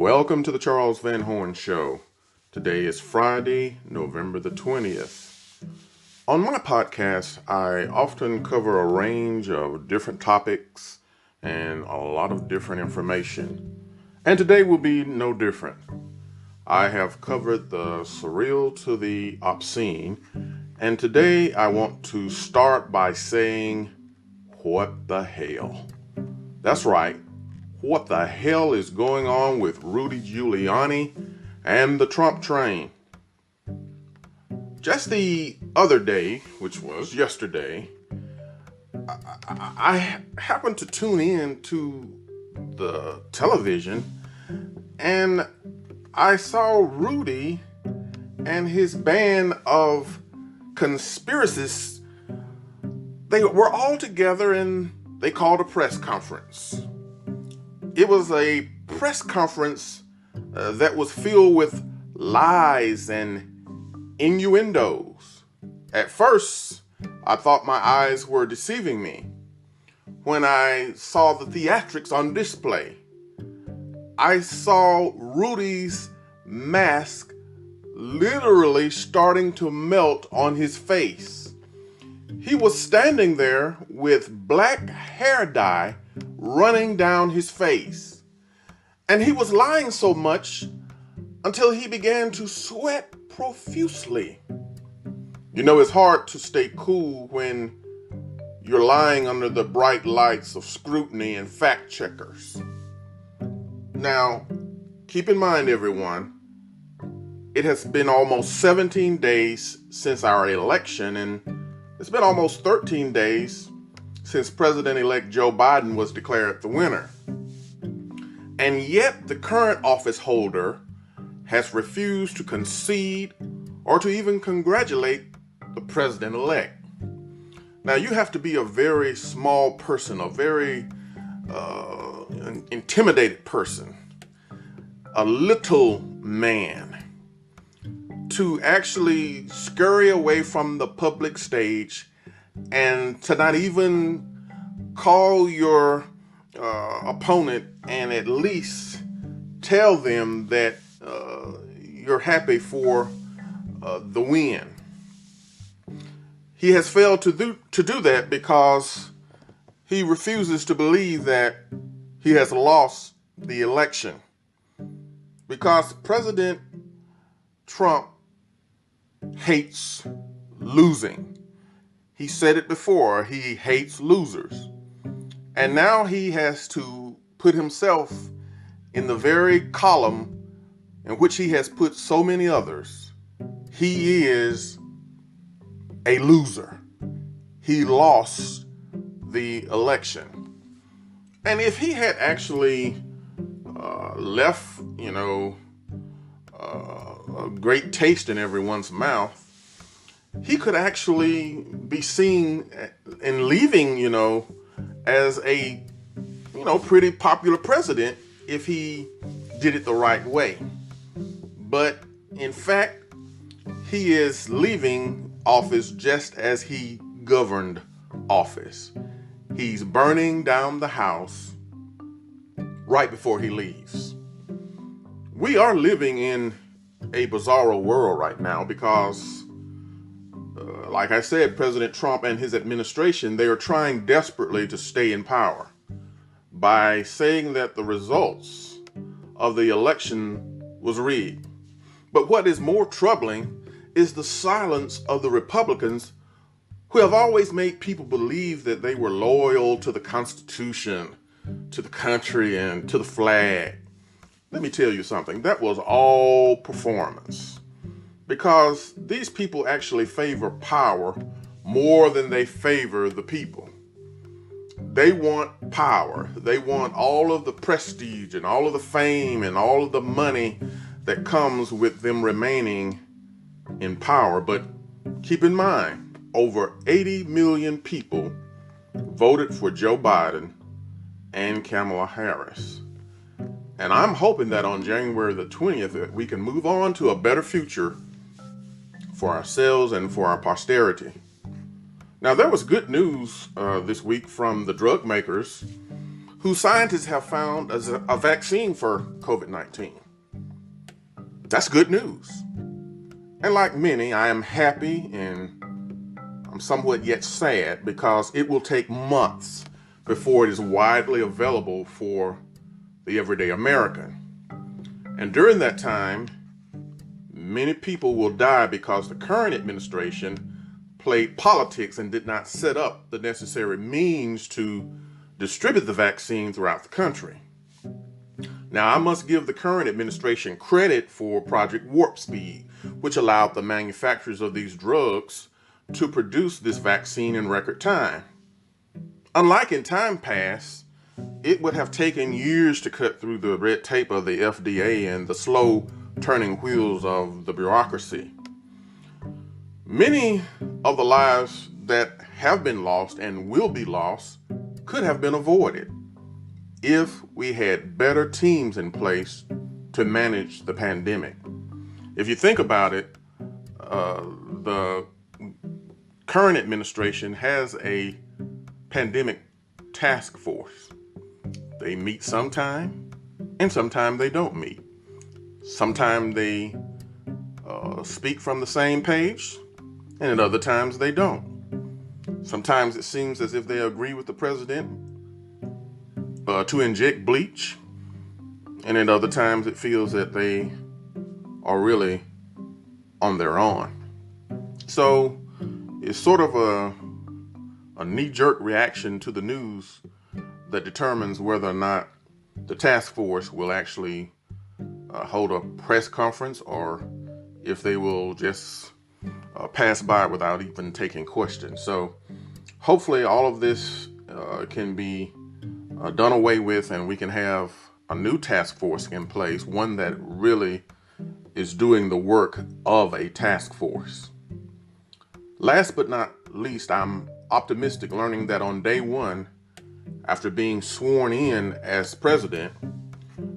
Welcome to the Charles Vanhorn Show. Today is Friday, November the 20th. On my podcast, I often cover a range of different topics and a lot of different information. And today will be no different. I have covered the surreal to the obscene, and today I want to start by saying, what the hell? That's right. What the hell is going on with Rudy Giuliani and the Trump train? Just the other day, which was yesterday, I happened to tune in to the television and I saw Rudy and his band of conspiracists. They were all together and they called a press conference. It was a press conference that was filled with lies and innuendos. At first, I thought my eyes were deceiving me when I saw the theatrics on display. I saw Rudy's mask literally starting to melt on his face. He was standing there with black hair dye running down his face. And he was lying so much until he began to sweat profusely. You know, it's hard to stay cool when you're lying under the bright lights of scrutiny and fact checkers. Now, keep in mind, everyone, it has been almost 17 days since our election, and it's been almost 13 days since President-elect Joe Biden was declared the winner. And yet the current office holder has refused to concede or to even congratulate the president-elect. Now, you have to be a very small person, a very intimidated person, a little man, to actually scurry away from the public stage and to not even call your opponent and at least tell them that you're happy for the win. He has failed to do that because he refuses to believe that he has lost the election. Because President Trump hates losing. He said it before, he hates losers. And now he has to put himself in the very column in which he has put so many others. He is a loser. He lost the election. And if he had actually left, a great taste in everyone's mouth, he could actually be seen in leaving, as a, pretty popular president if he did it the right way. But in fact, he is leaving office just as he governed office. He's burning down the house right before he leaves. We are living in a bizarre world right now because like I said, President Trump and his administration, they are trying desperately to stay in power by saying that the results of the election was rigged. But what is more troubling is the silence of the Republicans, who have always made people believe that they were loyal to the Constitution, to the country, and to the flag. Let me tell you something, that was all performance. Because these people actually favor power more than they favor the people. They want power. They want all of the prestige and all of the fame and all of the money that comes with them remaining in power. But keep in mind, over 80 million people voted for Joe Biden and Kamala Harris. And I'm hoping that on January the 20th, we can move on to a better future for ourselves and for our posterity. Now, there was good news this week from the drug makers whose scientists have found a vaccine for COVID-19. That's good news. And like many, I am happy and I'm somewhat yet sad because it will take months before it is widely available for the everyday American. And during that time, many people will die because the current administration played politics and did not set up the necessary means to distribute the vaccine throughout the country. Now, I must give the current administration credit for Project Warp Speed, which allowed the manufacturers of these drugs to produce this vaccine in record time. Unlike in time past, it would have taken years to cut through the red tape of the FDA and the slow turning wheels of the bureaucracy. Many of the lives that have been lost and will be lost could have been avoided if we had better teams in place to manage the pandemic. If you think about it, the current administration has a pandemic task force. They meet sometime, and sometime they don't meet. Sometimes they speak from the same page, and at other times they don't. Sometimes it seems as if they agree with the president to inject bleach, and at other times it feels that they are really on their own. So it's sort of a knee-jerk reaction to the news that determines whether or not the task force will actually hold a press conference or if they will just pass by without even taking questions. So hopefully all of this can be done away with and we can have a new task force in place, one that really is doing the work of a task force. Last but not least, I'm optimistic learning that on day one, after being sworn in as president,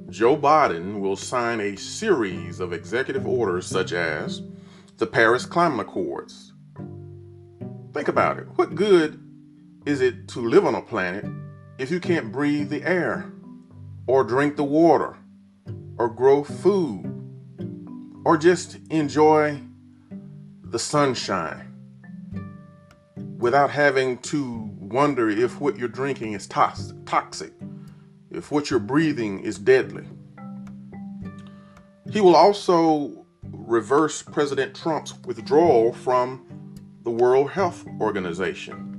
Joe Biden will sign a series of executive orders such as the Paris Climate Accords. Think about it. What good is it to live on a planet if you can't breathe the air, or drink the water, or grow food, or just enjoy the sunshine without having to wonder if what you're drinking is toxic, if what you're breathing is deadly? He will also reverse President Trump's withdrawal from the World Health Organization.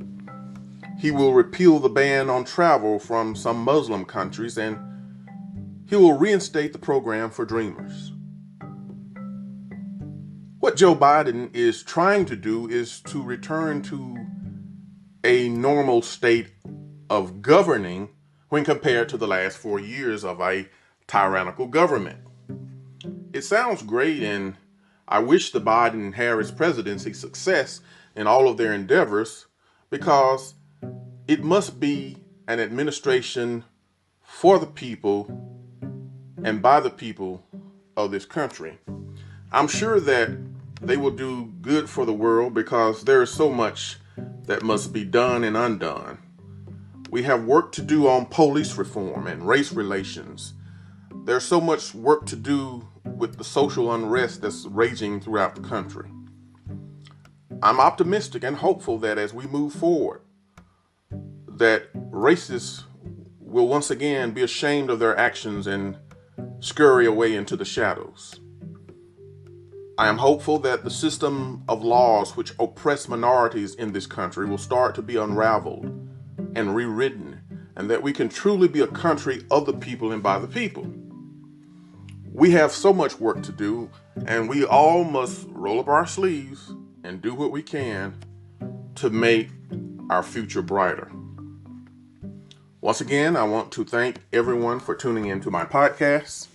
He will repeal the ban on travel from some Muslim countries, and he will reinstate the program for dreamers. What Joe Biden is trying to do is to return to a normal state of governing when compared to the last 4 years of a tyrannical government. It sounds great, and I wish the Biden-Harris presidency success in all of their endeavors, because it must be an administration for the people and by the people of this country. I'm sure that they will do good for the world because there is so much that must be done and undone. We have work to do on police reform and race relations. There's so much work to do with the social unrest that's raging throughout the country. I'm optimistic and hopeful that as we move forward, that racists will once again be ashamed of their actions and scurry away into the shadows. I am hopeful that the system of laws which oppress minorities in this country will start to be unraveled and rewritten, and that we can truly be a country of the people and by the people. We have so much work to do, and we all must roll up our sleeves and do what we can to make our future brighter. Once again, I want to thank everyone for tuning in to my podcast,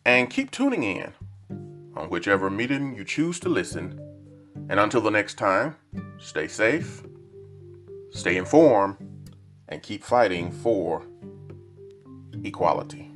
and keep tuning in on whichever medium you choose to listen. And until the next time, stay safe, stay informed, and keep fighting for equality.